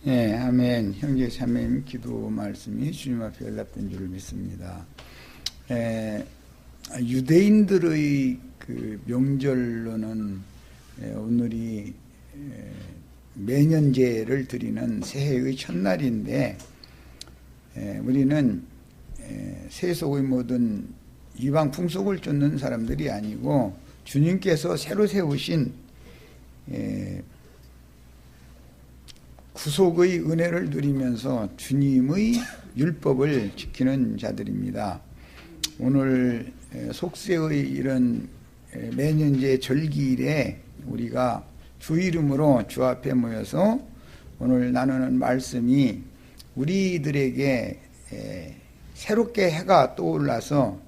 예, 아멘. 형제 자매님 기도 말씀이 주님 앞에 연락된 줄 믿습니다. 유대인들의 그 명절로는 오늘이 매년제를 드리는 새해의 첫날인데, 우리는 세속의 모든 이방 풍속을 쫓는 사람들이 아니고 주님께서 새로 세우신 구속의 은혜를 누리면서 주님의 율법을 지키는 자들입니다. 오늘 속세의 이런 매년제 절기일에 우리가 주 이름으로 주 앞에 모여서 오늘 나누는 말씀이 우리들에게 새롭게 해가 떠올라서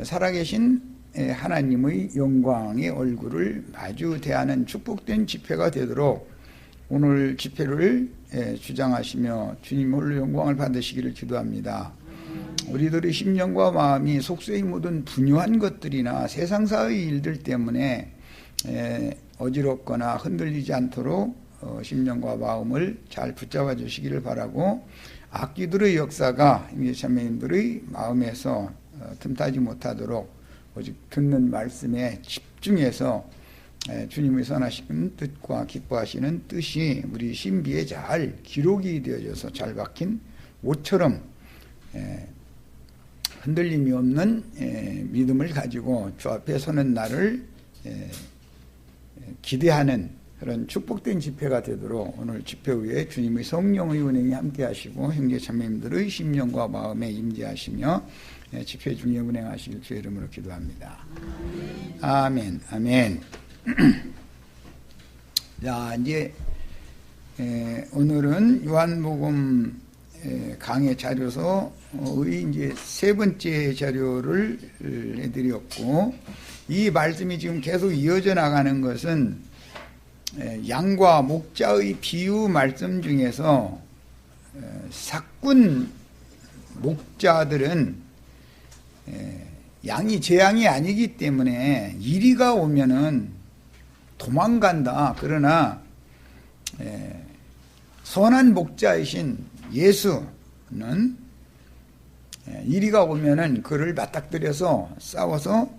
살아계신 하나님의 영광의 얼굴을 마주 대하는 축복된 집회가 되도록 오늘 집회를 주장하시며 주님 홀로 영광을 받으시기를 기도합니다. 우리들의 심령과 마음이 속세의 모든 분유한 것들이나 세상사의 일들 때문에 어지럽거나 흔들리지 않도록 심령과 마음을 잘 붙잡아 주시기를 바라고, 악기들의 역사가 형제자매님들의 마음에서 틈타지 못하도록 오직 듣는 말씀에 집중해서 주님의 선하신 뜻과 기뻐하시는 뜻이 우리 신비에 잘 기록이 되어져서 잘 박힌 옷처럼 흔들림이 없는 믿음을 가지고 주 앞에 서는 날을 기대하는 그런 축복된 집회가 되도록 오늘 집회 후에 주님의 성령의 은행이 함께 하시고 형제 자매님들의 심령과 마음에 임재하시며 집회 중에 운행하시길 주의 이름으로 기도합니다. 아멘. 아멘. 자, 이제 오늘은 요한복음 강해 자료서의 이제 세 번째 자료를 해드렸고, 이 말씀이 지금 계속 이어져 나가는 것은 양과 목자의 비유 말씀 중에서 삭군 목자들은 양이 제 양이 아니기 때문에 이리가 오면은 도망간다. 그러나 선한 목자이신 예수는 이리가 오면은 그를 맞닥뜨려서 싸워서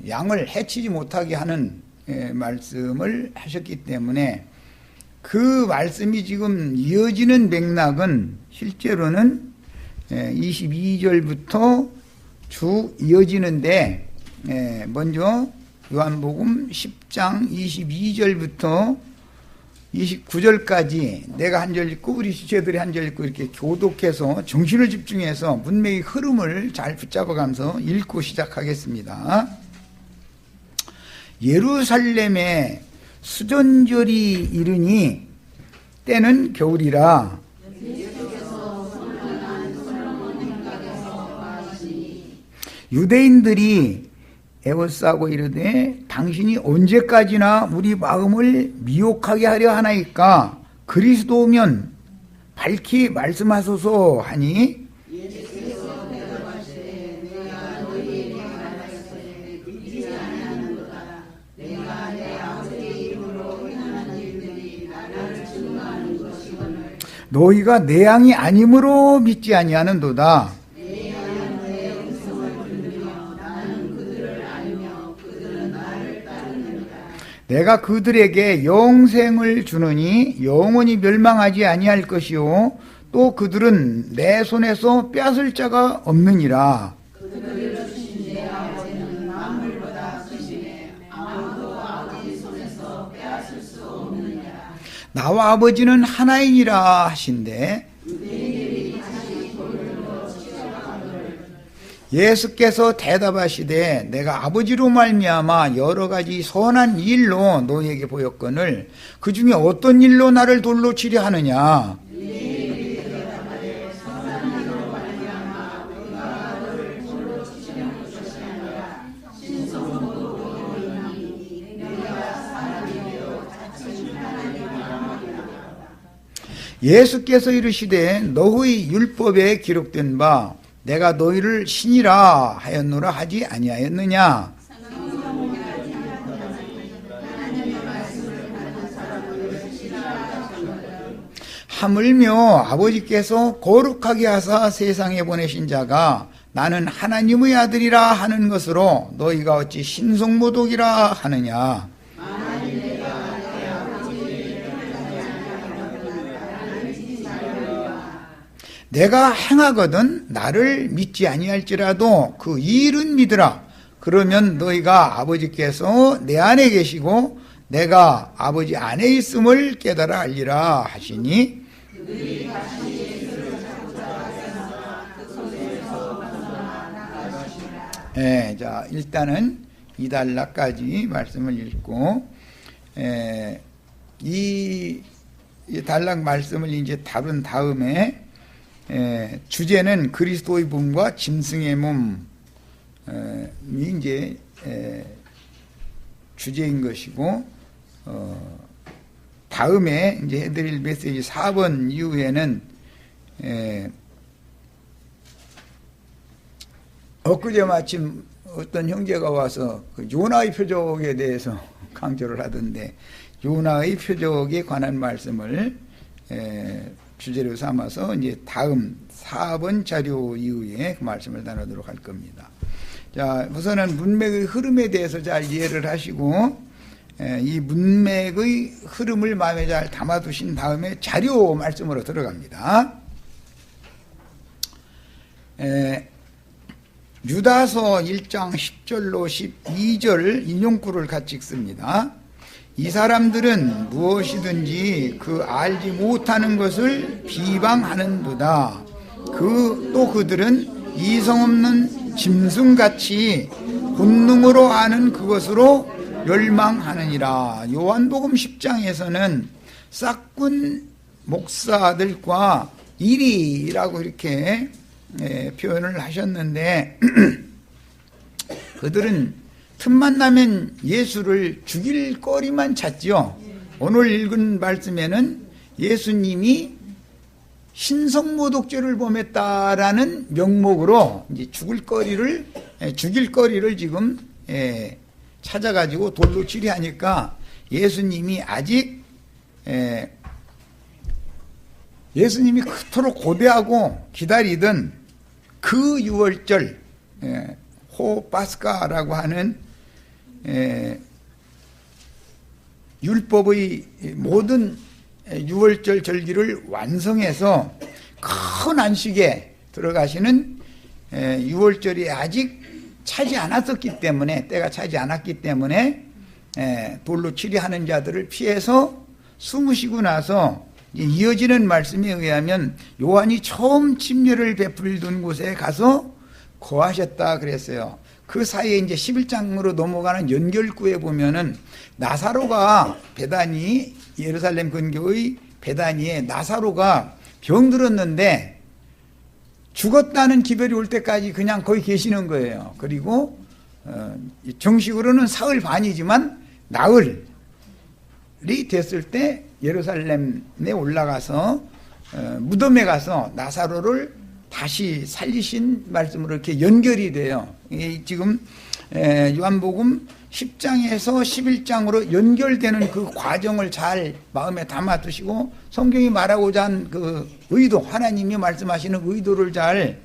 양을 해치지 못하게 하는 말씀을 하셨기 때문에 그 말씀이 지금 이어지는 맥락은 실제로는 22절부터 쭉 이어지는데, 먼저 요한복음 10장 22절부터 29절까지 내가 한 절 읽고 우리 지체들이 한 절 읽고 이렇게 교독해서 정신을 집중해서 문맥의 흐름을 잘 붙잡아가면서 읽고 시작하겠습니다. 예루살렘에 수전절이 이르니 때는 겨울이라. 유대인들이 애워싸고 이르되 당신이 언제까지나 우리 마음을 미혹하게 하려 하나이까? 그리스도 오면 밝히 말씀하소서 하니, 예수께서 대답하시되 내가 너희에게 말하였으되 믿지 아니하는도다. 내가 내 아버지의 이름으로 행하는 일들이 나를 증거하는 것이거늘 너희가 내 양이 아니므로 믿지 아니하는도다. 내가 그들에게 영생을 주느니 영원히 멸망하지 아니할 것이요 또 그들은 내 손에서 빼앗을 자가 없느니라. 그들을 주신 내 아버지는 만물보다 크시네 아무도 아버지 손에서 빼앗을 수 없느니라. 나와 아버지는 하나이니라 하신대. 예수께서 대답하시되 내가 아버지로 말미암아 여러 가지 선한 일로 너희에게 보였거늘 그 중에 어떤 일로 나를 돌로 치려 하느냐? 예수께서 이르시되 너희 율법에 기록된 바 내가 너희를 신이라 하였노라 하지 아니하였느냐? 하물며 아버지께서 거룩하게 하사 세상에 보내신 자가 나는 하나님의 아들이라 하는 것으로 너희가 어찌 신성모독이라 하느냐. 내가 행하거든 나를 믿지 아니할지라도 그 일은 믿으라. 그러면 너희가 아버지께서 내 안에 계시고 내가 아버지 안에 있음을 깨달아 알리라 하시니, 자 일단은 이 단락까지 말씀을 읽고 이 단락 말씀을 이제 다룬 다음에 주제는 그리스도의 몸과 짐승의 몸이 이제 주제인 것이고, 다음에 이제 해드릴 메시지 4번 이후에는 엊그제 마침 어떤 형제가 와서 그 요나의 표적에 대해서 강조를 하던데, 요나의 표적에 관한 말씀을 주제로 삼아서 이제 다음 4번 자료 이후에 그 말씀을 나누도록 할 겁니다. 자, 우선은 문맥의 흐름에 대해서 잘 이해를 하시고, 이 문맥의 흐름을 마음에 잘 담아두신 다음에 자료 말씀으로 들어갑니다. 유다서 1장 10절로 12절 인용구를 같이 읽습니다. 이 사람들은 무엇이든지 그 알지 못하는 것을 비방하는도다. 또 그들은 이성 없는 짐승같이 본능으로 아는 그것으로 멸망하느니라. 요한복음 10장에서는 싹군 목사들과 이리라고 이렇게 표현을 하셨는데, 그들은 틈만 나면 예수를 죽일 거리만 찾지요. 오늘 읽은 말씀에는 예수님이 신성모독죄를 범했다라는 명목으로 이제 죽일 거리를 지금 찾아가지고 돌로 치리하니까, 예수님이 아직 예수님이 그토록 고대하고 기다리던 그 유월절, 호파스카라고 하는 율법의 모든 유월절 절기를 완성해서 큰 안식에 들어가시는 유월절이 아직 차지 않았었기 때문에, 때가 차지 않았기 때문에 돌로 치리하는 자들을 피해서 숨으시고 나서 이어지는 말씀에 의하면 요한이 처음 침례를 베풀던 곳에 가서 거하셨다 그랬어요. 그 사이에 이제 11장으로 넘어가는 연결구에 보면은 나사로가 베다니, 예루살렘 근교의 베다니에 나사로가 병들었는데 죽었다는 기별이 올 때까지 그냥 거기 계시는 거예요. 그리고 정식으로는 사흘 반이지만 나흘이 됐을 때 예루살렘에 올라가서 무덤에 가서 나사로를 다시 살리신 말씀으로 이렇게 연결이 돼요. 지금 요한복음 10장에서 11장으로 연결되는 그 과정을 잘 마음에 담아두시고, 성경이 말하고자 한 그 의도, 하나님이 말씀하시는 의도를 잘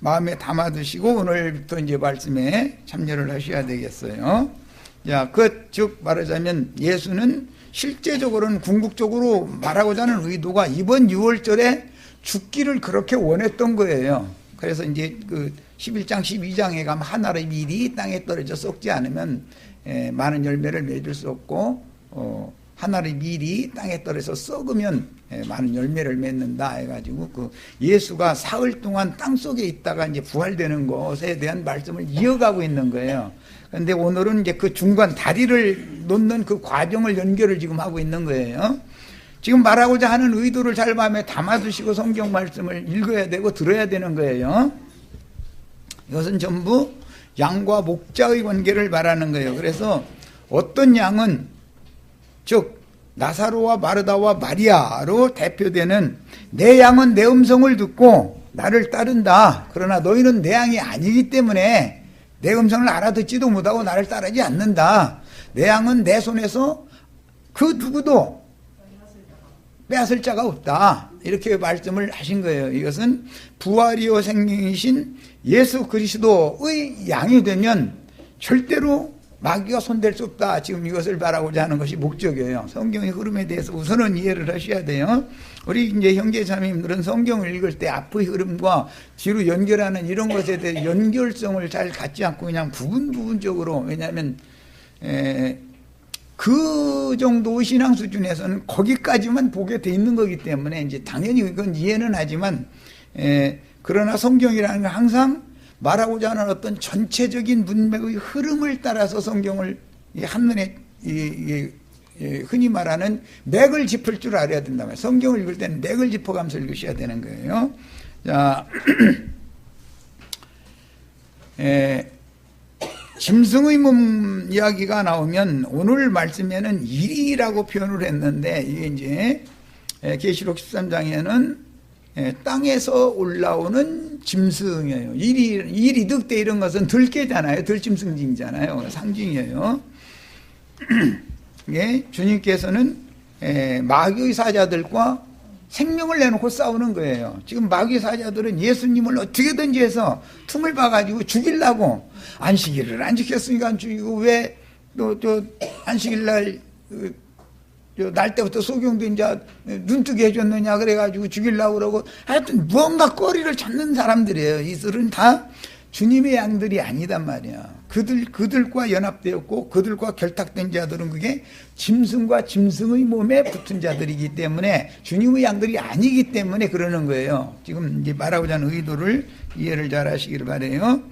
마음에 담아두시고 오늘부터 이제 말씀에 참여를 하셔야 되겠어요. 자, 즉 말하자면 예수는 실제적으로는 궁극적으로 말하고자 하는 의도가 이번 6월절에 죽기를 그렇게 원했던 거예요. 그래서 이제 그 11장 12장에 가면 하나의 밀이 땅에 떨어져 썩지 않으면 많은 열매를 맺을 수 없고, 하나의 밀이 땅에 떨어져 썩으면 많은 열매를 맺는다 해가지고, 그 예수가 사흘 동안 땅 속에 있다가 이제 부활되는 것에 대한 말씀을 이어가고 있는 거예요. 그런데 오늘은 이제 그 중간 다리를 놓는 그 과정을 연결을 지금 하고 있는 거예요. 지금 말하고자 하는 의도를 잘 마음에 담아두시고 성경 말씀을 읽어야 되고 들어야 되는 거예요. 이것은 전부 양과 목자의 관계를 말하는 거예요. 그래서 어떤 양은, 즉 나사로와 마르다와 마리아로 대표되는 내 양은 내 음성을 듣고 나를 따른다. 그러나 너희는 내 양이 아니기 때문에 내 음성을 알아듣지도 못하고 나를 따르지 않는다. 내 양은 내 손에서 그 누구도 빼앗을 자가 없다. 이렇게 말씀을 하신 거예요. 이것은 부활이요 생명이신 예수 그리스도의 양이 되면 절대로 마귀가 손댈 수 없다. 지금 이것을 말하고자 하는 것이 목적이에요. 성경의 흐름에 대해서 우선은 이해를 하셔야 돼요. 우리 이제 형제자매님들은 성경을 읽을 때 앞의 흐름과 뒤로 연결하는 이런 것에 대해 연결성을 잘 갖지 않고 그냥 부분적으로, 왜냐하면 그 정도의 신앙 수준에서는 거기까지만 보게 돼 있는 거기 때문에 이제 당연히 이건 이해는 하지만, 그러나 성경이라는 건 항상 말하고자 하는 어떤 전체적인 문맥의 흐름을 따라서 성경을 한눈에 흔히 말하는 맥을 짚을 줄 알아야 된다 말이에요. 성경을 읽을 때는 맥을 짚어가면서 읽으셔야 되는 거예요. 자, 짐승의 몸 이야기가 나오면 오늘 말씀에는 일이라고 표현을 했는데, 이게 이제 계시록 13장에는 땅에서 올라오는 짐승이에요. 일이 늑대 이런 것은 들깨잖아요. 들짐승징이잖아요. 상징이에요. 예, 주님께서는 마귀의 사자들과 생명을 내놓고 싸우는 거예요. 지금 마귀 사자들은 예수님을 어떻게든지 해서 틈을 봐가지고 죽이려고, 안식일을 안 지켰으니까 안 죽이고, 왜 또 안식일날 날 때부터 소경된 자 눈뜨게 해줬느냐 그래가지고 죽이려고 그러고, 하여튼 무언가 꼬리를 찾는 사람들이에요. 이들은 다 주님의 양들이 아니단 말이야. 그들과 연합되었고 그들과 결탁된 자들은 그게 짐승과 짐승의 몸에 붙은 자들이기 때문에 주님의 양들이 아니기 때문에 그러는 거예요. 지금 이제 말하고자 하는 의도를 이해를 잘 하시기를 바라요.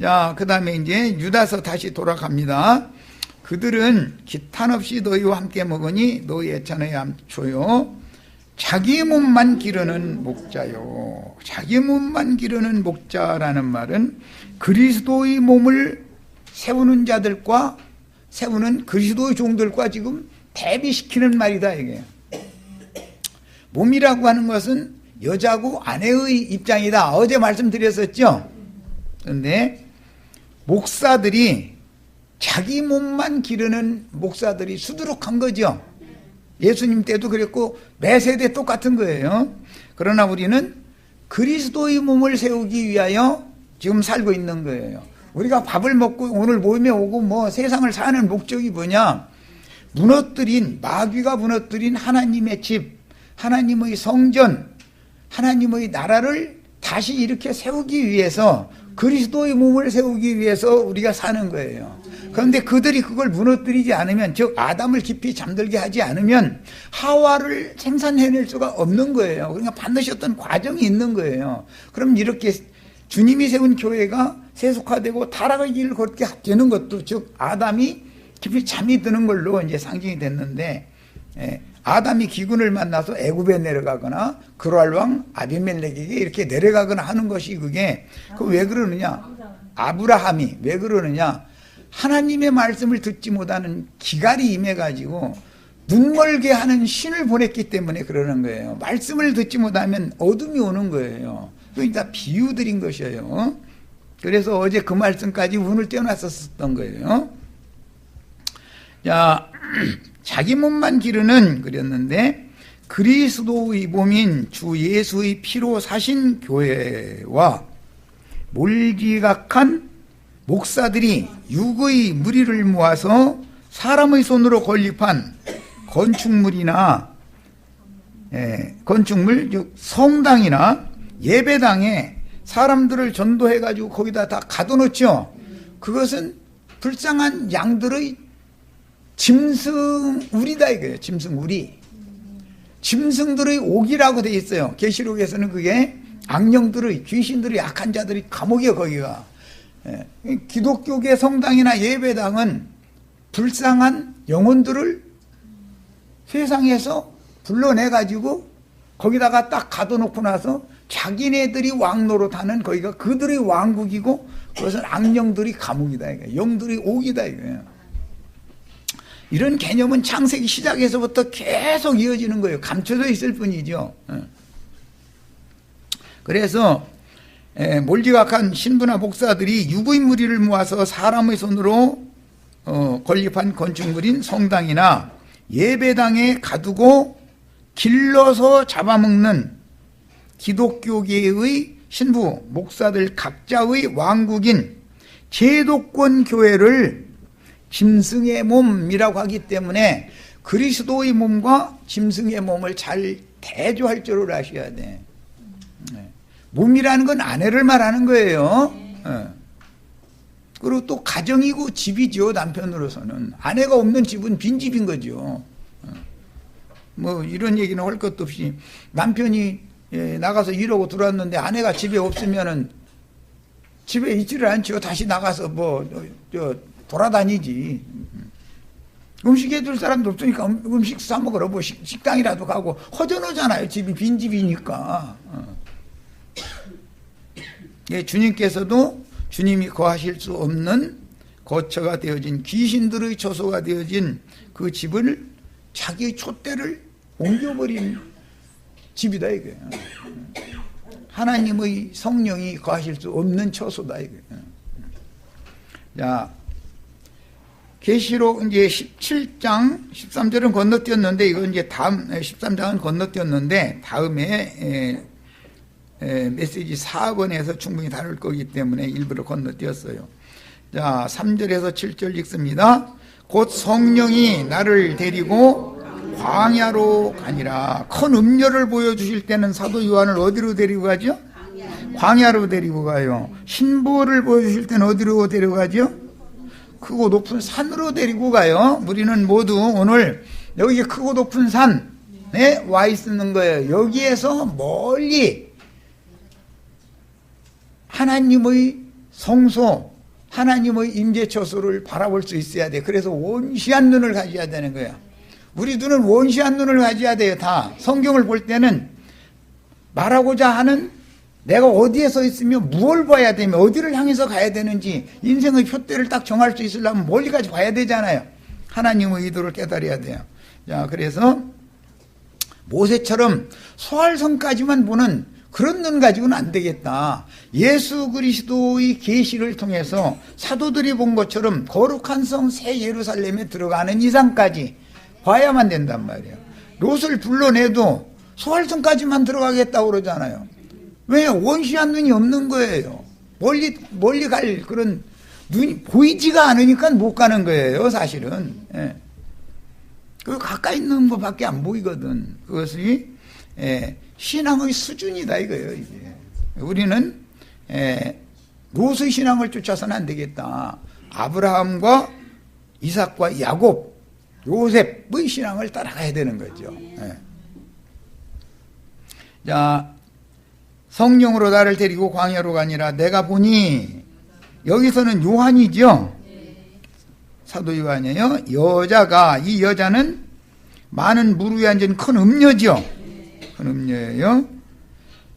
자, 그 다음에 이제 유다서 다시 돌아갑니다. 그들은 기탄 없이 너희와 함께 먹으니 너희 애찬의 암초요. 자기 몸만 기르는 목자요. 자기 몸만 기르는 목자라는 말은 그리스도의 몸을 세우는 자들과 세우는 그리스도의 종들과 지금 대비시키는 말이다 이게. 몸이라고 하는 것은 여자고 아내의 입장이다. 어제 말씀드렸었죠. 그런데 목사들이 자기 몸만 기르는 목사들이 수두룩한 거죠. 예수님 때도 그랬고 매 세대 똑같은 거예요. 그러나 우리는 그리스도의 몸을 세우기 위하여 지금 살고 있는 거예요. 우리가 밥을 먹고 오늘 모임에 오고 뭐 세상을 사는 목적이 뭐냐? 마귀가 무너뜨린 하나님의 집, 하나님의 성전, 하나님의 나라를 다시 이렇게 세우기 위해서, 그리스도의 몸을 세우기 위해서 우리가 사는 거예요. 그런데 그들이 그걸 무너뜨리지 않으면, 즉 아담을 깊이 잠들게 하지 않으면 하와를 생산해낼 수가 없는 거예요. 그러니까 반드시 어떤 과정이 있는 거예요. 그럼 이렇게 주님이 세운 교회가 세속화되고 타락의 길을 걷게 되는 것도, 즉 아담이 깊이 잠이 드는 걸로 이제 상징이 됐는데, 아담이 기근을 만나서 애굽에 내려가거나 그랄 왕 아비멜렉에게 이렇게 내려가거나 하는 것이 그게 왜 그러느냐? 아브라함이 왜 그러느냐? 하나님의 말씀을 듣지 못하는 기갈이 임해가지고 눈멀게 하는 신을 보냈기 때문에 그러는 거예요. 말씀을 듣지 못하면 어둠이 오는 거예요. 그러니까 비유드린 것이에요. 그래서 어제 그 말씀까지 운을 떼어놨었던 거예요. 자, 자기 몸만 기르는 그랬는데, 그리스도의 몸인 주 예수의 피로 사신 교회와 몰지각한 목사들이 육의 무리를 모아서 사람의 손으로 건립한 건축물이나 건축물, 즉 성당이나 예배당에 사람들을 전도해가지고 거기다 다 가둬놓죠. 그것은 불쌍한 양들의 짐승우리다 이거예요. 짐승우리. 짐승들의 옥이라고 되어 있어요. 계시록에서는 그게 악령들의, 귀신들의, 악한 자들이 감옥이에요. 거기가. 기독교계 성당이나 예배당은 불쌍한 영혼들을 세상에서 불러내가지고 거기다가 딱 가둬놓고 나서 자기네들이 왕노릇하는, 거기가 그들의 왕국이고 그것은 악령들이 감옥이다 이거예요. 영들이 옥이다 이거예요. 이런 개념은 창세기 시작에서부터 계속 이어지는 거예요. 감춰져 있을 뿐이죠. 그래서 몰지각한 신부나 목사들이 육의 무리를 모아서 사람의 손으로 건립한 건축물인 성당이나 예배당에 가두고 길러서 잡아먹는 기독교계의 신부, 목사들 각자의 왕국인 제도권 교회를 짐승의 몸이라고 하기 때문에 그리스도의 몸과 짐승의 몸을 잘 대조할 줄을 아셔야 돼. 몸이라는 건 아내를 말하는 거예요. 그리고 또 가정이고 집이죠. 남편으로서는 아내가 없는 집은 빈집인 거죠. 뭐 이런 얘기는 할 것도 없이 남편이 나가서 일하고 들어왔는데 아내가 집에 없으면은 집에 있지를 않죠. 다시 나가서 돌아다니지. 음식 해줄 사람도 없으니까 음식 사 먹으러 뭐 식당이라도 가고 허전하잖아요. 집이 빈집이니까. 주님께서도 주님이 거하실 수 없는 거처가 되어진 귀신들의 처소가 되어진 그 집을 자기 촛대를 옮겨버린 집이다 이거예요. 하나님의 성령이 거하실 수 없는 처소다 이거예요. 자, 계시록 이제 17장 13절은 건너뛰었는데 이건 이제 다음 13장은 건너뛰었는데 다음에 메시지 4번에서 충분히 다룰 거기 때문에 일부러 건너뛰었어요. 자, 3절에서 7절 읽습니다. 곧 성령이 나를 데리고 광야로 가니라. 큰 음료를 보여주실 때는 사도 요한을 어디로 데리고 가죠? 광야로 데리고 가요. 신보를 보여주실 때는 어디로 데리고 가죠? 크고 높은 산으로 데리고 가요. 우리는 모두 오늘 여기 크고 높은 산에 와 있는 거예요. 여기에서 멀리 하나님의 성소, 하나님의 임재처소를 바라볼 수 있어야 돼. 그래서 원시한 눈을 가져야 되는 거야. 우리 눈은 원시한 눈을 가져야 돼요. 다 성경을 볼 때는 말하고자 하는 내가 어디에 서 있으면 무엇을 봐야 되면 어디를 향해서 가야 되는지 인생의 표대를 딱 정할 수 있으려면 멀리까지 봐야 되잖아요. 하나님의 의도를 깨달아야 돼요. 자, 그래서 모세처럼 소활성까지만 보는 그런 눈 가지고는 안 되겠다. 예수 그리스도의 계시를 통해서 사도들이 본 것처럼 거룩한 성 새 예루살렘에 들어가는 이상까지 봐야만 된단 말이에요. 롯을 불러내도 소활성까지만 들어가겠다고 그러잖아요. 왜? 원시한 눈이 없는 거예요. 멀리 갈 그런 눈이 보이지가 않으니까 못 가는 거예요, 사실은. 예. 그 가까이 있는 것밖에 안 보이거든. 그것이 신앙의 수준이다 이거예요. 이게. 우리는 롯의 신앙을 쫓아서는 안 되겠다. 아브라함과 이삭과 야곱, 요셉의 신앙을 따라가야 되는 거죠. 예. 자, 성령으로 나를 데리고 광야로 가니라. 내가 보니, 여기서는 요한이죠. 사도 요한이에요. 여자가, 이 여자는 많은 물 위에 앉은 큰 음녀죠. 큰 음녀예요.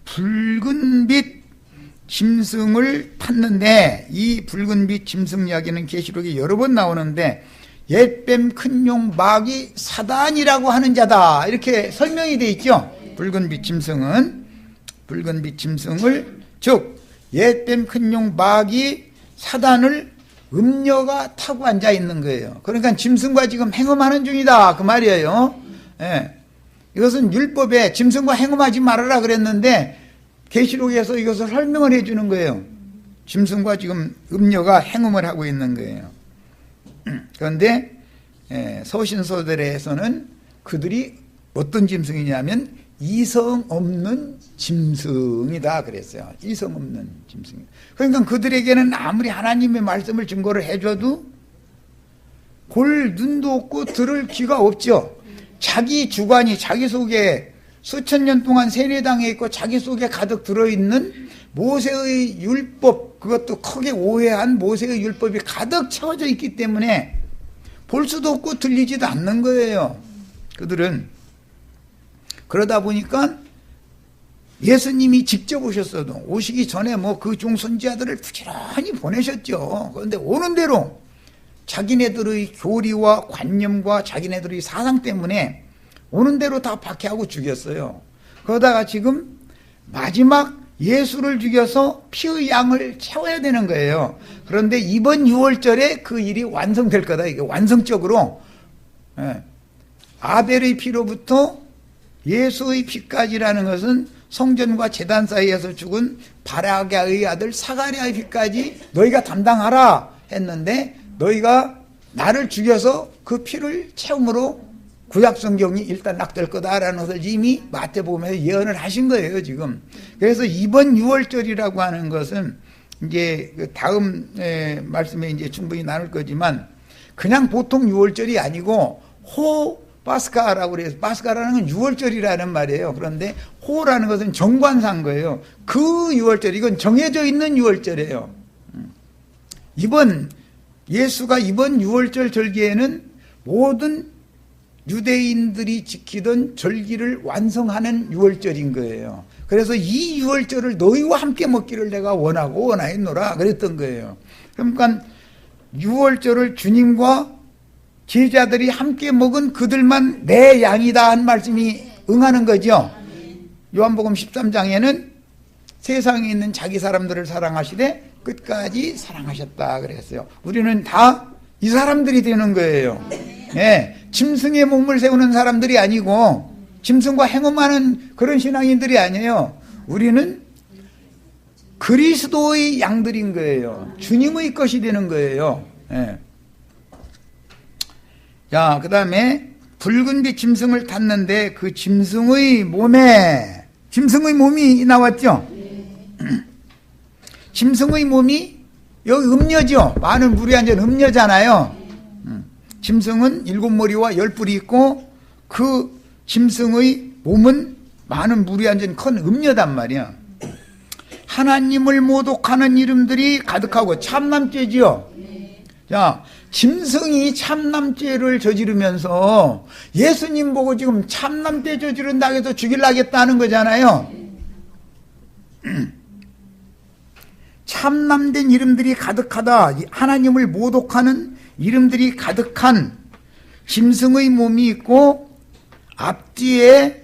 붉은빛 짐승을 탔는데, 이 붉은빛 짐승 이야기는 계시록에 여러 번 나오는데, 옛뱀 큰 용 마귀 사단이라고 하는 자다, 이렇게 설명이 되어 있죠. 붉은빛 짐승은 붉은빛 짐승을, 즉 옛뱀 큰 용 마귀 사단을 음녀가 타고 앉아 있는 거예요. 그러니까 짐승과 지금 행음하는 중이다 그 말이에요. 예. 이것은 율법에 짐승과 행음하지 말아라 그랬는데 계시록에서 이것을 설명을 해주는 거예요. 짐승과 지금 음녀가 행음을 하고 있는 거예요. 그런데 서신서들에서는 그들이 어떤 짐승이냐면 이성 없는 짐승이다 그랬어요. 이성 없는 짐승. 그러니까 그들에게는 아무리 하나님의 말씀을 증거를 해줘도 볼 눈도 없고 들을 귀가 없죠. 자기 주관이 자기 속에 수천 년 동안 세뇌당해 있고 자기 속에 가득 들어있는 모세의 율법, 그것도 크게 오해한 모세의 율법이 가득 채워져 있기 때문에 볼 수도 없고 들리지도 않는 거예요. 그들은. 그러다 보니까 예수님이 직접 오셨어도 오시기 전에 뭐 그 종선지자들을 부지런히 보내셨죠. 그런데 오는 대로 자기네들의 교리와 관념과 자기네들의 사상 때문에 오는 대로 다 박해하고 죽였어요. 그러다가 지금 마지막 예수를 죽여서 피의 양을 채워야 되는 거예요. 그런데 이번 6월절에 그 일이 완성될 거다. 이게 완성적으로 아벨의 피로부터 예수의 피까지라는 것은 성전과 제단 사이에서 죽은 바라게의 아들 사가랴의 피까지 너희가 담당하라 했는데, 너희가 나를 죽여서 그 피를 채움으로 구약성경이 일단 낙될 거다라는 것을 이미 마태복음에서 예언을 하신 거예요, 지금. 그래서 이번 6월절이라고 하는 것은 이제 다음 말씀에 이제 충분히 나눌 거지만, 그냥 보통 6월절이 아니고 파스카라고 그래서, 파스카라는 건 6월절이라는 말이에요. 그런데 호라는 것은 정관사인 거예요. 그 6월절, 이건 정해져 있는 6월절이에요. 예수가 이번 6월절 절기에는 모든 유대인들이 지키던 절기를 완성하는 6월절인 거예요. 그래서 이 6월절을 너희와 함께 먹기를 내가 원하였노라 그랬던 거예요. 그러니까 6월절을 주님과 제자들이 함께 먹은 그들만 내 양이다 한 말씀이 응하는 거죠. 요한복음 13장에는 세상에 있는 자기 사람들을 사랑하시되 끝까지 사랑하셨다 그랬어요. 우리는 다 이 사람들이 되는 거예요. 예, 짐승의 몸을 세우는 사람들이 아니고 짐승과 행음하는 그런 신앙인들이 아니에요. 우리는 그리스도의 양들인 거예요. 주님의 것이 되는 거예요. 예. 자, 그 다음에 붉은빛 짐승을 탔는데 그 짐승의 몸이 나왔죠. 짐승의 몸이 여기 음녀죠. 많은 물이 앉은 음녀잖아요. 짐승은 7머리와 10뿔이 있고 그 짐승의 몸은 많은 물이 앉은 큰 음녀단 말이야. 하나님을 모독하는 이름들이 가득하고, 참남죄지요. 자, 짐승이 참남죄를 저지르면서 예수님 보고 지금 참남죄 저지른다고 해서 죽이려겠다는 거잖아요. 참남된 이름들이 가득하다. 하나님을 모독하는 이름들이 가득한 짐승의 몸이 있고, 앞뒤에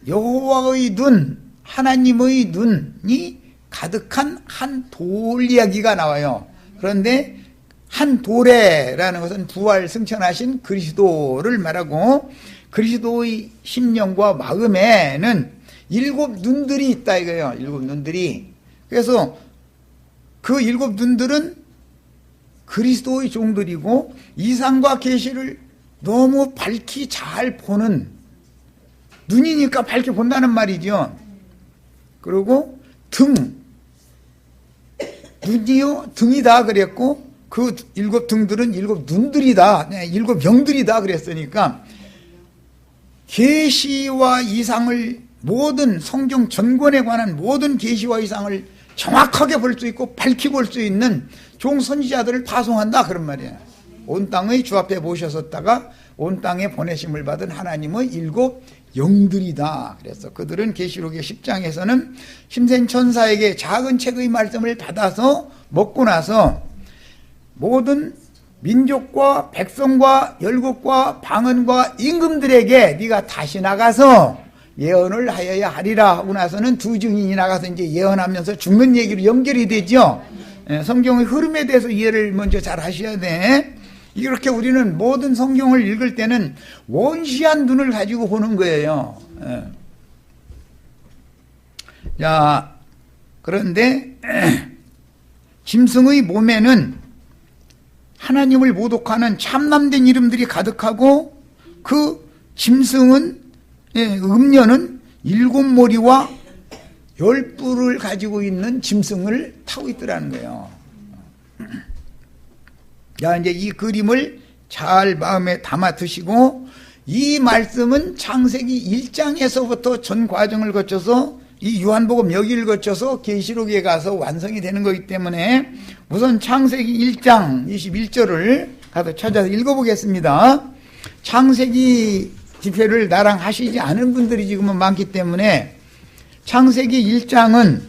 여호와의 눈, 하나님의 눈이 가득한 한 돌 이야기가 나와요. 그런데 한 돌에라는 것은 부활 승천하신 그리스도를 말하고, 그리스도의 심령과 마음에는 7 눈들이 있다 이거예요. 7 눈들이. 그래서 그 7 눈들은 그리스도의 종들이고, 이상과 계시를 너무 밝히 잘 보는 눈이니까 밝게 본다는 말이죠. 그리고 눈이요 등이다 그랬고, 그 7 등들은 7 눈들이다, 7 영들이다 그랬으니까, 계시와 이상을, 모든 성경 전권에 관한 모든 계시와 이상을 정확하게 볼 수 있고 밝히 볼 수 있는 종 선지자들을 파송한다 그런 말이에요. 온 땅의 주 앞에 모셨었다가 온 땅에 보내심을 받은 하나님의 7 영들이다. 그래서 그들은 계시록의 10장에서는 힘센 천사에게 작은 책의 말씀을 받아서 먹고 나서 모든 민족과 백성과 열국과 방언과 임금들에게 네가 다시 나가서 예언을 하여야 하리라 하고 나서는 2 증인이 나가서 이제 예언하면서 죽는 얘기로 연결이 되죠. 성경의 흐름에 대해서 이해를 먼저 잘 하셔야 돼. 이렇게 우리는 모든 성경을 읽을 때는 원시한 눈을 가지고 보는 거예요. 자, 그런데 짐승의 몸에는 하나님을 모독하는 참남된 이름들이 가득하고, 그 짐승은, 음녀는 7머리와 10뿔을 가지고 있는 짐승을 타고 있더라는 거예요. 자, 이제 이 그림을 잘 마음에 담아 두시고, 이 말씀은 창세기 1장에서부터 전 과정을 거쳐서 이 요한복음 여기를 거쳐서 계시록에 가서 완성이 되는 거기 때문에 우선 창세기 1장 21절을 가서 찾아서 읽어보겠습니다. 창세기 집회를 나랑 하시지 않은 분들이 지금은 많기 때문에, 창세기 1장은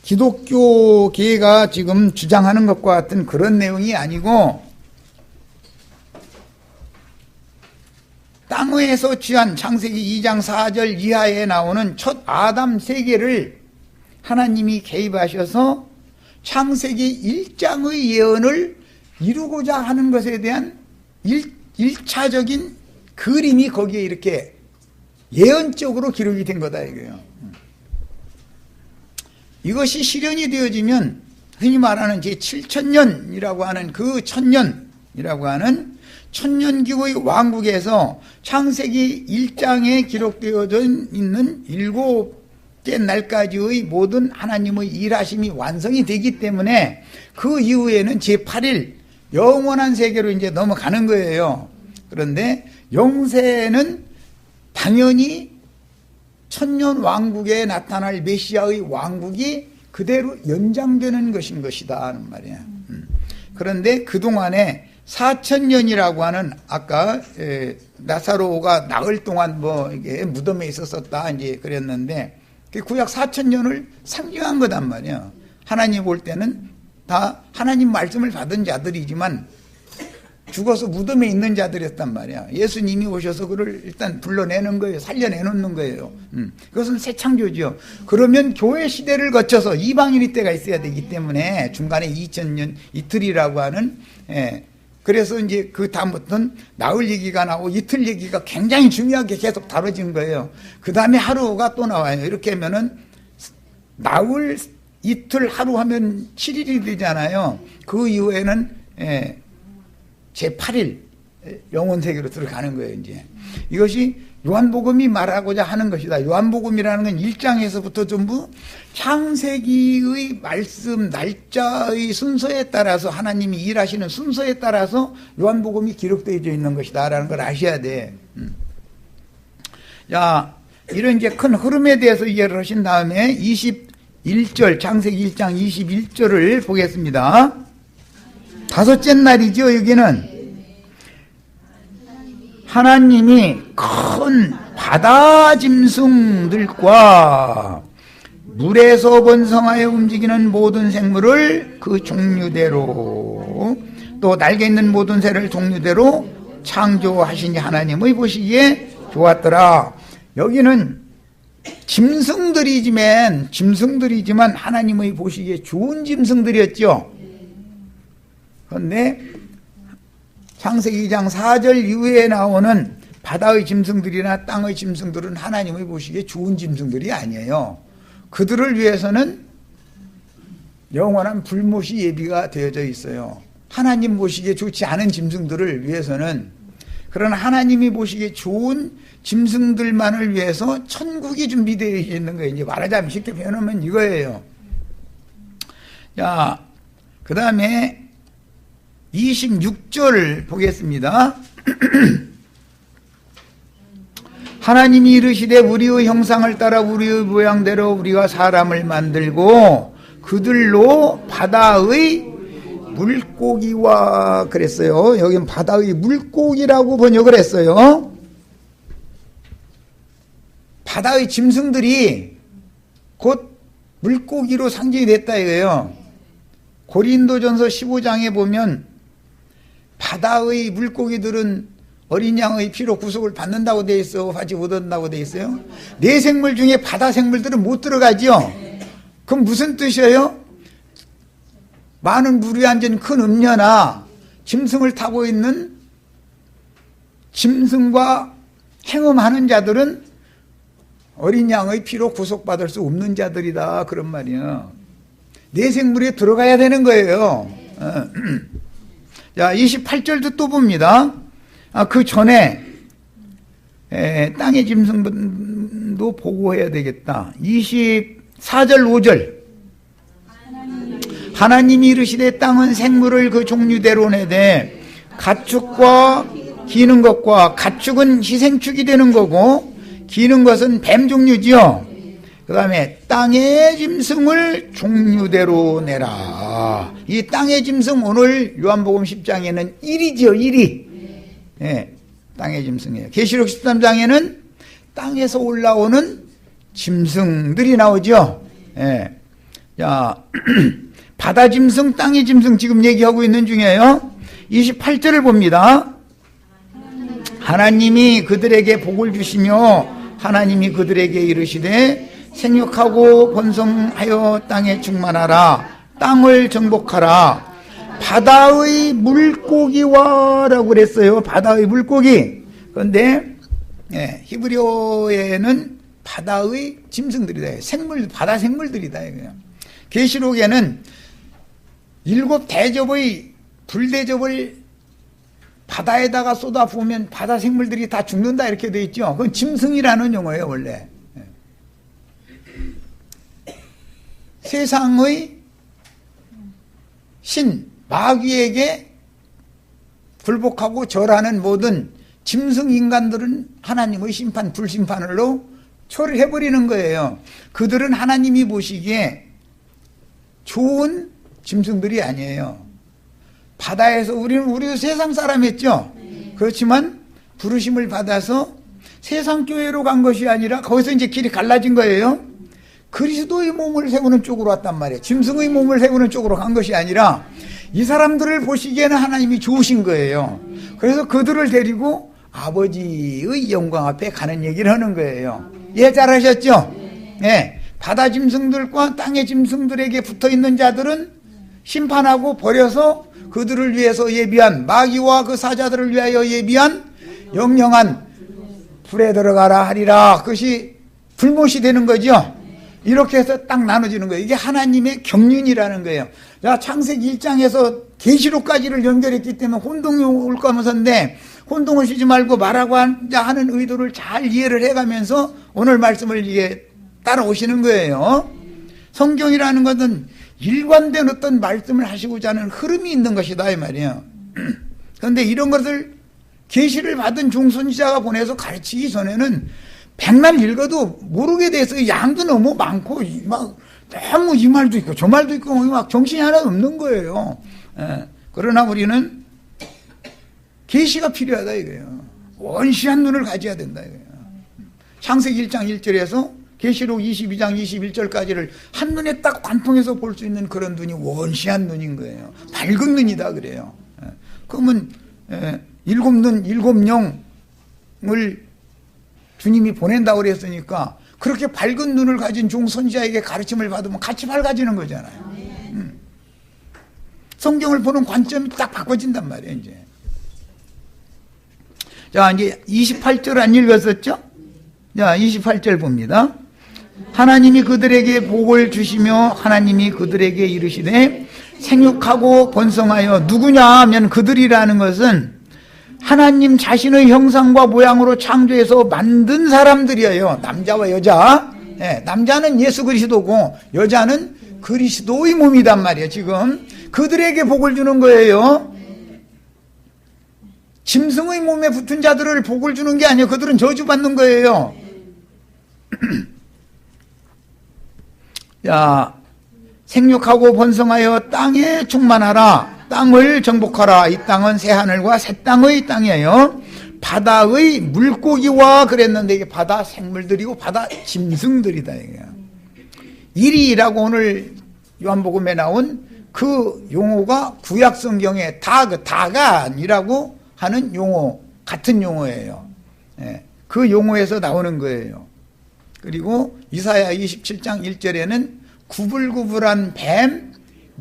기독교계가 지금 주장하는 것과 같은 그런 내용이 아니고, 땅에서 취한 창세기 2장 4절 이하에 나오는 첫 아담 세계를 하나님이 개입하셔서 창세기 1장의 예언을 이루고자 하는 것에 대한 1차적인 그림이 거기에 이렇게 예언적으로 기록이 된 거다 이거예요. 이것이 실현이 되어지면 흔히 말하는 제7천년이라고 하는 그 천년이라고 하는 천년기구의 왕국에서 창세기 1장에 기록되어져 있는 7째 날까지의 모든 하나님의 일하심이 완성이 되기 때문에 그 이후에는 제8일 영원한 세계로 이제 넘어가는 거예요. 그런데 영세는 당연히 천년 왕국에 나타날 메시아의 왕국이 그대로 연장되는 것이다 하는 말이야. 그런데 그동안에 4천년이라고 하는 아까 나사로가 나흘 동안 뭐 이게 무덤에 있었었다 이제 그랬는데 그 구약 4천년을 상징한 거단 말이야. 하나님 볼 때는 다 하나님 말씀을 받은 자들이지만 죽어서 무덤에 있는 자들이었단 말이야. 예수님이 오셔서 그를 일단 불러내는 거예요. 살려내놓는 거예요. 그것은 새 창조죠. 그러면 교회 시대를 거쳐서 이방인의 때가 있어야 되기 때문에 중간에 2000년 이틀이라고 하는 그래서 이제 그 다음부터는 나흘 얘기가 나오고 이틀 얘기가 굉장히 중요하게 계속 다뤄진 거예요. 그 다음에 하루가 또 나와요. 이렇게 하면은 나흘 이틀 하루 하면 7일이 되잖아요. 그 이후에는 제8일 영혼세계로 들어가는 거예요. 이제 이것이 요한복음이 말하고자 하는 것이다. 요한복음이라는 건 1장에서부터 전부 창세기의 말씀 날짜의 순서에 따라서 하나님이 일하시는 순서에 따라서 요한복음이 기록되어 있는 것이다 라는 걸 아셔야 돼. 자, 이런 이제 큰 흐름에 대해서 이해를 하신 다음에 21절 창세기 1장 21절을 보겠습니다. 다섯째 날이죠. 여기는 하나님이 큰 바다 짐승들과 물에서 번성하여 움직이는 모든 생물을 그 종류대로 또 날개 있는 모든 새를 종류대로 창조하시니 하나님의 보시기에 좋았더라. 여기는 짐승들이지만 하나님의 보시기에 좋은 짐승들이었죠. 그런데 창세기 2장 4절 이후에 나오는 바다의 짐승들이나 땅의 짐승들은 하나님의 보시기에 좋은 짐승들이 아니에요. 그들을 위해서는 영원한 불못이 예비가 되어져 있어요. 하나님 보시기에 좋지 않은 짐승들을 위해서는, 그러나 하나님이 보시기에 좋은 짐승들만을 위해서 천국이 준비되어 있는 거예요. 이제 말하자면 쉽게 표현하면 이거예요. 자, 그 다음에 26절 보겠습니다. 하나님이 이르시되 우리의 형상을 따라 우리의 모양대로 우리가 사람을 만들고 그들로 바다의 물고기와 그랬어요. 여기는 바다의 물고기라고 번역을 했어요. 바다의 짐승들이 곧 물고기로 상징이 됐다 이거예요. 고린도전서 15장에 보면 바다의 물고기들은 어린 양의 피로 구속을 받는다고 돼 있어, 받지 못한다고 돼 있어요. 네 생물 중에 바다 생물들은 못 들어가죠. 그럼 무슨 뜻이에요? 많은 물이 앉은 큰 음녀나 짐승을 타고 있는 짐승과 행음하는 자들은 어린 양의 피로 구속받을 수 없는 자들이다, 그런 말이에요. 네 생물에 들어가야 되는 거예요. 자, 28절도 또 봅니다. 그 전에 땅의 짐승도 보고해야 되겠다. 24절 5절 하나님이 이르시되 땅은 생물을 그 종류대로 내되 가축과 기는 것과, 가축은 희생축이 되는 거고 기는 것은 뱀 종류지요. 그 다음에 땅의 짐승을 종류대로 내라. 이 땅의 짐승 오늘 요한복음 10장에는 1이죠. 1이. 예, 땅의 짐승이에요. 계시록 13장에는 땅에서 올라오는 짐승들이 나오죠. 예. 자, 바다 짐승, 땅의 짐승 지금 얘기하고 있는 중이에요. 28절을 봅니다. 하나님이 그들에게 복을 주시며 하나님이 그들에게 이르시되 생육하고 번성하여 땅에 충만하라. 땅을 정복하라. 바다의 물고기와 라고 그랬어요. 바다의 물고기. 그런데 히브리어에는 바다의 짐승들이다. 바다 생물들이다. 계시록에는 7대접의 불대접을 바다에다가 쏟아부으면 바다 생물들이 다 죽는다 이렇게 되어 있죠. 그건 짐승이라는 용어예요 원래. 세상의 신 마귀에게 굴복하고 절하는 모든 짐승 인간들은 하나님의 심판 불심판으로 처리해버리는 거예요. 그들은 하나님이 보시기에 좋은 짐승들이 아니에요. 바다에서 우리도 세상 사람이었죠. 그렇지만 부르심을 받아서 세상 교회로 간 것이 아니라 거기서 이제 길이 갈라진 거예요. 그리스도의 몸을 세우는 쪽으로 왔단 말이에요. 짐승의 몸을 세우는 쪽으로 간 것이 아니라 이 사람들을 보시기에는 하나님이 좋으신 거예요. 그래서 그들을 데리고 아버지의 영광 앞에 가는 얘기를 하는 거예요. 예, 잘하셨죠? 네. 바다 짐승들과 땅의 짐승들에게 붙어있는 자들은 심판하고 버려서 그들을 위해서 예비한 마귀와 그 사자들을 위하여 예비한 영영한 불에 들어가라 하리라. 그것이 불못이 되는 거죠. 이렇게 해서 딱 나눠지는 거예요. 이게 하나님의 경륜이라는 거예요. 자, 창세기 1장에서 계시록까지를 연결했기 때문에 혼동이 올 거면서인데 혼동을 쉬지 말고 말하고 하는 의도를 잘 이해를 해가면서 오늘 말씀을 이게 따라오시는 거예요. 성경이라는 것은 일관된 어떤 말씀을 하시고자 하는 흐름이 있는 것이다 이 말이에요. 그런데 이런 것을 계시를 받은 중선지자가 보내서 가르치기 전에는 백날 읽어도 모르게 돼서 양도 너무 많고 막 너무 이 말도 있고 저 말도 있고 막 정신이 하나 없는 거예요. 그러나 우리는 계시가 필요하다 이거예요. 원시한 눈을 가져야 된다 이거예요. 창세기 1장 1절에서 계시록 22장 21절까지를 한눈에 딱 관통해서 볼 수 있는 그런 눈이 원시한 눈인 거예요. 밝은 눈이다 그래요. 그러면 7눈 7영을 주님이 보낸다고 그랬으니까 그렇게 밝은 눈을 가진 종선지자에게 가르침을 받으면 같이 밝아지는 거잖아요. 성경을 보는 관점이 딱 바꿔진단 말이에요. 이제. 자, 이제 28절 안 읽었었죠? 자, 28절 봅니다. 하나님이 그들에게 복을 주시며 하나님이 그들에게 이르시되 생육하고 번성하여, 누구냐 하면 그들이라는 것은 하나님 자신의 형상과 모양으로 창조해서 만든 사람들이에요. 남자와 여자. 남자는 예수 그리스도고 여자는 그리스도의 몸이단 말이에요. 지금 그들에게 복을 주는 거예요. 짐승의 몸에 붙은 자들을 복을 주는 게 아니에요. 그들은 저주받는 거예요. 야, 생육하고 번성하여 땅에 충만하라. 땅을 정복하라. 이 땅은 새하늘과 새 땅의 땅이에요. 바다의 물고기와 그랬는데 이게 바다 생물들이고 바다 짐승들이다. 이리라고 오늘 요한복음에 나온 그 용어가 구약 성경에 다간이라고 하는 용어, 같은 용어예요. 그 용어에서 나오는 거예요. 그리고 이사야 27장 1절에는 구불구불한 뱀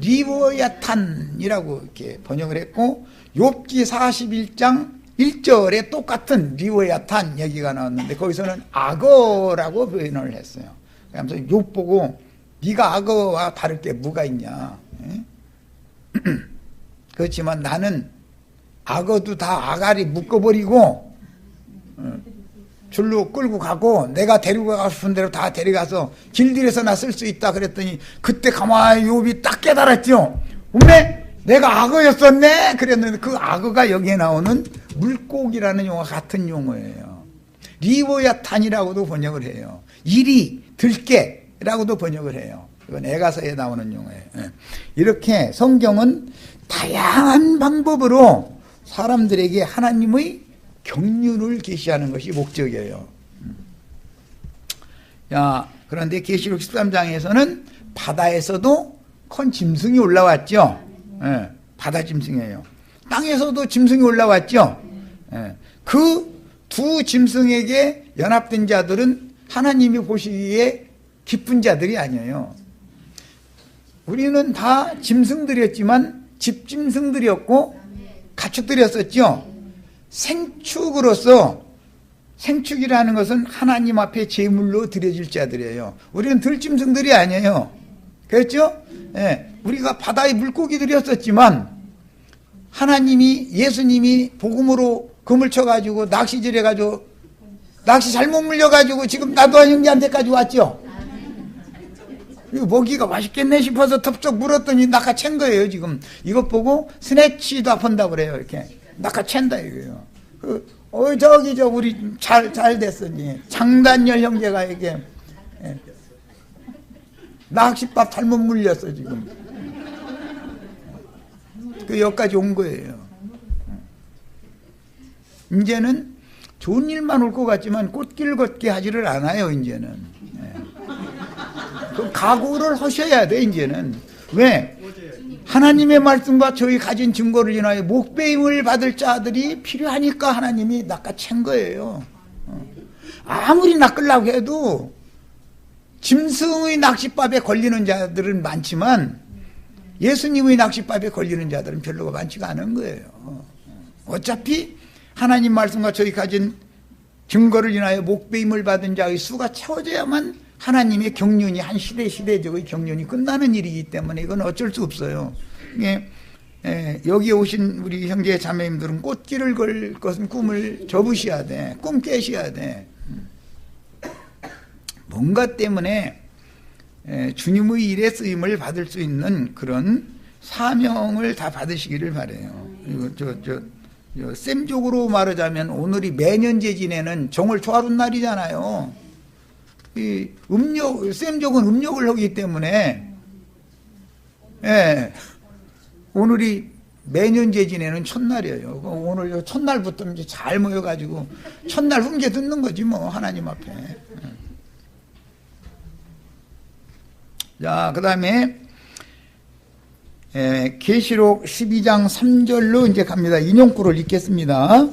리워야탄이라고 이렇게 번역을 했고, 욥기 41장 1절에 똑같은 리워야탄 얘기가 나왔는데 거기서는 악어라고 표현을 했어요. 그래서 욥 보고 네가 악어와 다를 게 뭐가 있냐. 그렇지만 나는 악어도 다 아가리 묶어버리고 줄로 끌고 가고 내가 데리고 가고 싶은 대로 다 데려가서 길들여서 나 쓸 수 있다 그랬더니 그때 가만히 욥이 딱 깨달았죠. 어메 내가 악어였었네 그랬는데 그 악어가 여기에 나오는 물고기라는 용어 같은 용어예요. 리워야탄이라고도 번역을 해요. 이리 들깨라고도 번역을 해요. 이건 에가서에 나오는 용어예요. 이렇게 성경은 다양한 방법으로 사람들에게 하나님의 경륜을 계시하는 것이 목적이에요. 야, 그런데 계시록 13장에서는 바다에서도 큰 짐승이 올라왔죠. 바다 짐승이에요. 땅에서도 짐승이 올라왔죠. 그 두 짐승에게 연합된 자들은 하나님이 보시기에 기쁜 자들이 아니에요. 우리는 다 짐승들이었지만 집짐승들이었고 가축들이었었죠. 생축으로서, 생축이라는 것은 하나님 앞에 제물로 드려질 자들이에요. 우리는 들짐승들이 아니에요. 그렇죠? 예, 우리가 바다의 물고기들이었었지만 하나님이, 예수님이 복음으로 그물 쳐가지고 낚시질 해가지고 낚시 잘못 물려가지고 지금 나도 형제한테까지 왔죠. 이거 먹이가 맛있겠네 싶어서 덥석 물었더니 낚아챈 거예요. 지금 이것 보고 스네치도 아픈다고 그래요. 이렇게 낚아챈다 이거예요. 저기 우리 잘 됐으니 장단열 형제가 이게 낚싯밥 잘못 물렸어 지금. 여기까지 온 거예요. 이제는 좋은 일만 올 것 같지만 꽃길 걷게 하지를 않아요. 이제는 그 각오를 하셔야 돼. 이제는 왜? 하나님의 말씀과 저희 가진 증거를 인하여 목배임을 받을 자들이 필요하니까 하나님이 낚아챈 거예요. 아무리 낚으려고 해도 짐승의 낚싯밥에 걸리는 자들은 많지만 예수님의 낚싯밥에 걸리는 자들은 별로가 많지가 않은 거예요. 어차피 하나님 말씀과 저희 가진 증거를 인하여 목배임을 받은 자의 수가 채워져야만 하나님의 경륜이 한 시대적의 경륜이 끝나는 일이기 때문에 이건 어쩔 수 없어요. 여기에 오신 우리 형제 자매님들은 꽃길을 걸 것은 꿈을 접으셔야 돼. 꿈 깨셔야 돼. 뭔가 때문에 주님의 일에 쓰임을 받을 수 있는 그런 사명을 다 받으시기를 바라요. 그리고 셈족으로 말하자면 오늘이 매년제 지내는 정월 초하룻 날이잖아요. 이 셈족은 음력을 하기 때문에 오늘이 매년제 지내는 첫날이에요. 오늘 첫날부터 이제 잘 모여가지고 첫날 훈계 듣는 거지 뭐 하나님 앞에. 자, 그 다음에 계시록 12장 3절로 이제 갑니다. 인용구를 읽겠습니다.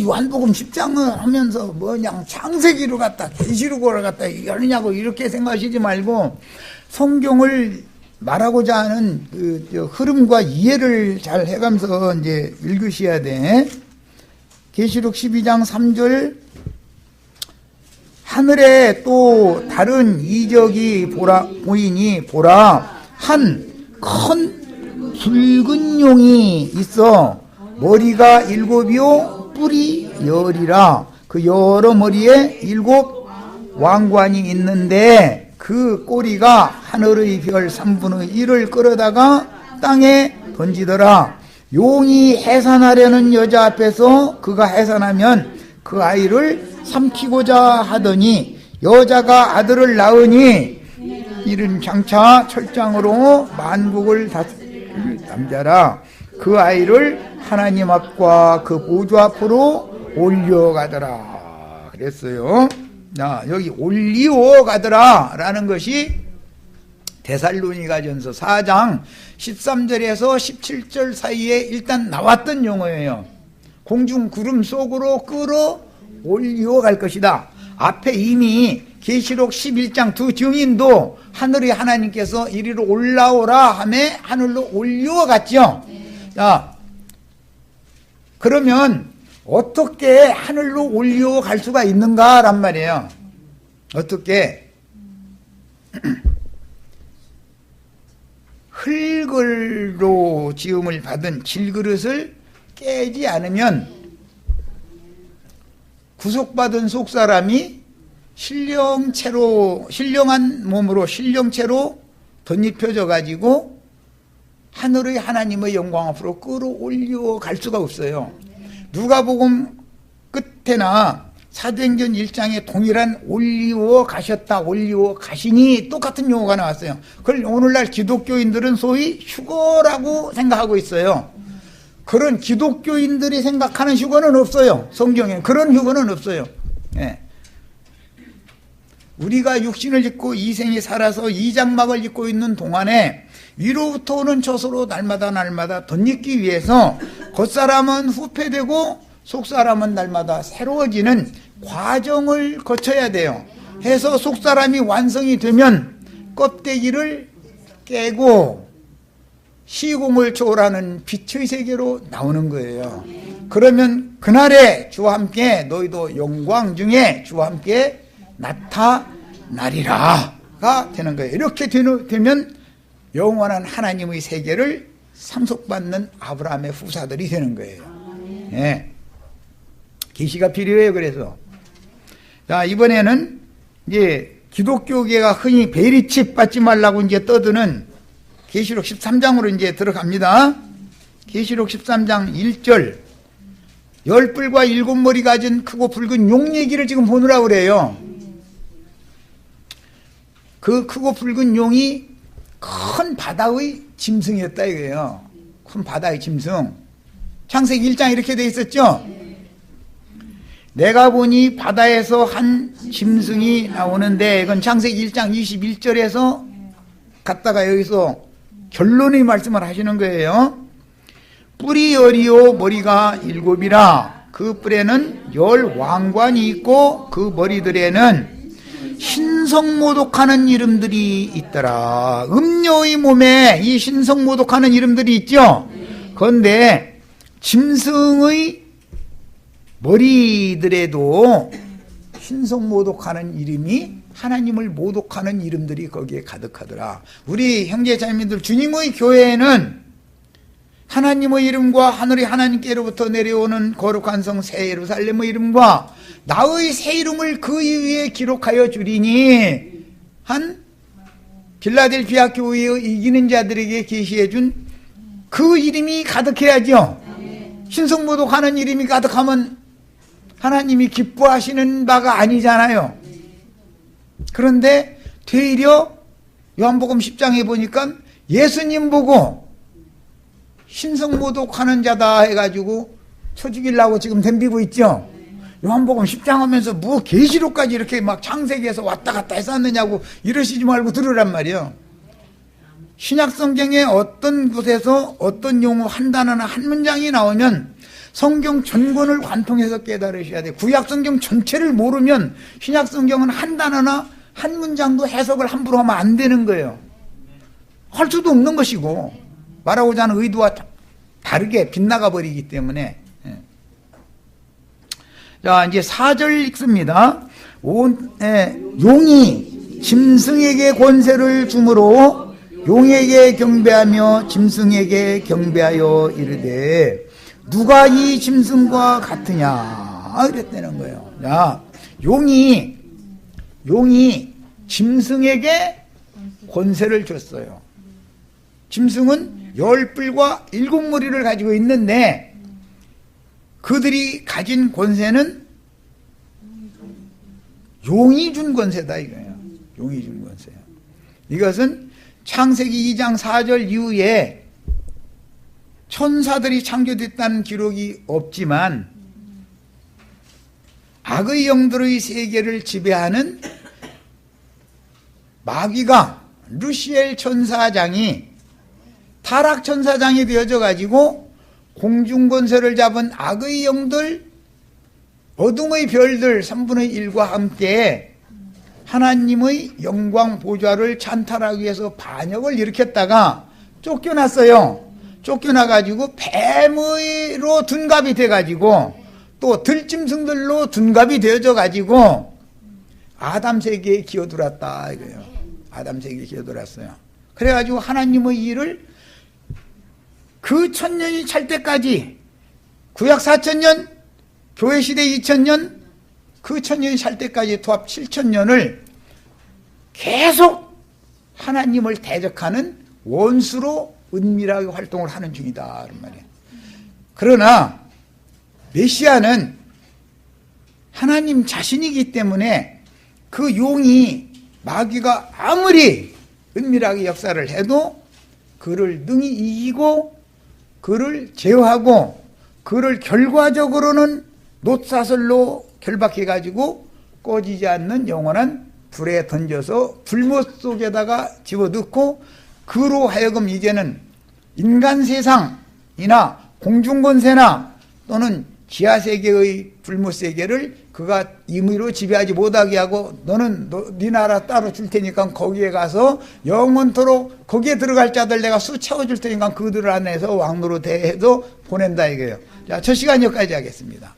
요한복음 10장을 하면서 뭐냐 창세기로 갔다 계시록으로 갔다 이러냐고 이렇게 생각하시지 말고 성경을 말하고자 하는 그 흐름과 이해를 잘 해가면서 이제 읽으셔야 돼. 계시록 12장 3절 하늘에 또 다른 이적이 보이니 보라 한 큰 붉은 용이 있어 머리가 7이요 뿔이 10이라 그 여러 머리에 7 왕관이 있는데 그 꼬리가 하늘의 별 3분의 1을 끌어다가 땅에 던지더라. 용이 해산하려는 여자 앞에서 그가 해산하면 그 아이를 삼키고자 하더니 여자가 아들을 낳으니 이른 장차 철장으로 만국을 다스릴 남자라. 그 아이를 하나님 앞과 그 보좌 앞으로 올려가더라 그랬어요. 자, 여기 올리어가더라 라는 것이 데살로니가전서 4장 13절에서 17절 사이에 일단 나왔던 용어예요. 공중 구름 속으로 끌어 올려갈 것이다. 앞에 이미 계시록 11장 두 증인도 하늘의 하나님께서 이리로 올라오라 하매 하늘로 올려갔죠. 자, 그러면 어떻게 하늘로 올려갈 수가 있는가란 말이에요. 어떻게? 흙으로 지음을 받은 질그릇을 깨지 않으면 구속받은 속사람이 신령한 몸으로 신령체로 덧입혀져 가지고 하늘의 하나님의 영광 앞으로 끌어올려 갈 수가 없어요. 누가복음 끝에나 사도행전 1장에 동일한 올리워 가셨다, 올리워 가시니 똑같은 용어가 나왔어요. 그걸 오늘날 기독교인들은 소위 휴거라고 생각하고 있어요. 그런 기독교인들이 생각하는 휴거는 없어요. 성경에 그런 휴거는 없어요. 예. 우리가 육신을 입고 이 생에 살아서 이 장막을 입고 있는 동안에 위로부터 오는 저수로 날마다 덧입기 위해서 겉사람은 후패되고 속사람은 날마다 새로워지는 과정을 거쳐야 돼요. 해서 속사람이 완성이 되면 껍데기를 깨고 시공을 초월하는 빛의 세계로 나오는 거예요. 그러면 그날에 주와 함께 너희도 영광 중에 주와 함께 나타나리라가 되는 거예요. 이렇게 되면 영원한 하나님의 세계를 상속받는 아브라함의 후사들이 되는 거예요. 예. 계시가 필요해요. 그래서 자, 이번에는 이제 기독교계가 흔히 베리칩 받지 말라고 이제 떠드는 계시록 13장으로 이제 들어갑니다. 계시록 13장 1절. 10뿔과 7머리 가진 크고 붉은 용 얘기를 지금 보느라고 그래요. 그 크고 붉은 용이 큰 바다의 짐승이었다 이거예요. 큰 바다의 짐승. 창세기 1장 이렇게 되어 있었죠. 내가 보니 바다에서 한 짐승이 나오는데, 이건 창세기 1장 21절에서 갔다가 여기서 결론의 말씀을 하시는 거예요. 뿔이 10이요 머리가 7이라. 그 뿔에는 10 왕관이 있고 그 머리들에는 신성모독하는 이름들이 있더라. 음녀의 몸에 이 신성모독하는 이름들이 있죠. 그런데 짐승의 머리들에도 신성모독하는 이름이, 하나님을 모독하는 이름들이 거기에 가득하더라. 우리 형제자매들, 주님의 교회에는 하나님의 이름과 하늘의 하나님께로부터 내려오는 거룩한 성 새 예루살렘의 이름과 나의 새 이름을 그 위에 기록하여 주리니 한 빌라델피아 교회의 이기는 자들에게 계시해 준 그 이름이 가득해야죠. 신성모독하는 이름이 가득하면 하나님이 기뻐하시는 바가 아니잖아요. 그런데 되려 요한복음 10장에 보니까 예수님 보고 신성모독하는 자다 해가지고 쳐 죽이려고 지금 덤비고 있죠. 요한복음 10장 하면서 뭐 계시록까지 이렇게 막 창세기에서 왔다 갔다 했었느냐고 이러시지 말고 들으란 말이에요. 신약성경에 어떤 곳에서 어떤 용어 한 단어나 한 문장이 나오면 성경 전권을 관통해서 깨달으셔야 돼요. 구약성경 전체를 모르면 신약성경은 한 단어나 한 문장도 해석을 함부로 하면 안 되는 거예요. 할 수도 없는 것이고 말하고자 하는 의도와 다르게 빗나가 버리기 때문에. 자, 이제 4절 읽습니다. 용이 짐승에게 권세를 주므로 용에게 경배하며 짐승에게 경배하여 이르되 누가 이 짐승과 같으냐 이랬다는 거예요. 자, 용이 짐승에게 권세를 줬어요. 짐승은 10뿔과 7머리를 가지고 있는데 그들이 가진 권세는 용이 준 권세다 이거예요. 용이 준 권세예요. 이것은 창세기 2장 4절 이후에 천사들이 창조됐다는 기록이 없지만 악의 영들의 세계를 지배하는 마귀가 루시엘 천사장이 타락 천사장이 되어져 가지고 공중권세를 잡은 악의 영들, 어둠의 별들 3분의 1과 함께 하나님의 영광 보좌를 찬탈하기 위해서 반역을 일으켰다가 쫓겨났어요. 쫓겨나가지고 뱀으로 둔갑이 돼가지고 또 들짐승들로 둔갑이 되어져가지고 아담 세계에 기어들었다 이거예요. 아담 세계에 기어들었어요. 그래가지고 하나님의 일을 그 1000년이 찰 때까지, 구약 4000년, 교회 시대 2000년, 그 1000년이 찰 때까지 도합 7000년을 계속 하나님을 대적하는 원수로 은밀하게 활동을 하는 중이다 그런 말이에요. 그러나 메시아는 하나님 자신이기 때문에 그 용이 마귀가 아무리 은밀하게 역사를 해도 그를 능히 이기고 그를 제어하고 그를 결과적으로는 놋사슬로 결박해가지고 꺼지지 않는 영원한 불에 던져서 불못 속에다가 집어넣고 그로 하여금 이제는 인간 세상이나 공중권세나 또는 지하세계의 불모세계를 그가 임의로 지배하지 못하게 하고 너는 네 나라 따로 줄 테니까 거기에 가서 영원토록 거기에 들어갈 자들 내가 수 채워줄 테니까 그들 안에서 왕노로 대해도 보낸다 이거예요. 자, 첫 시간 여기까지 하겠습니다.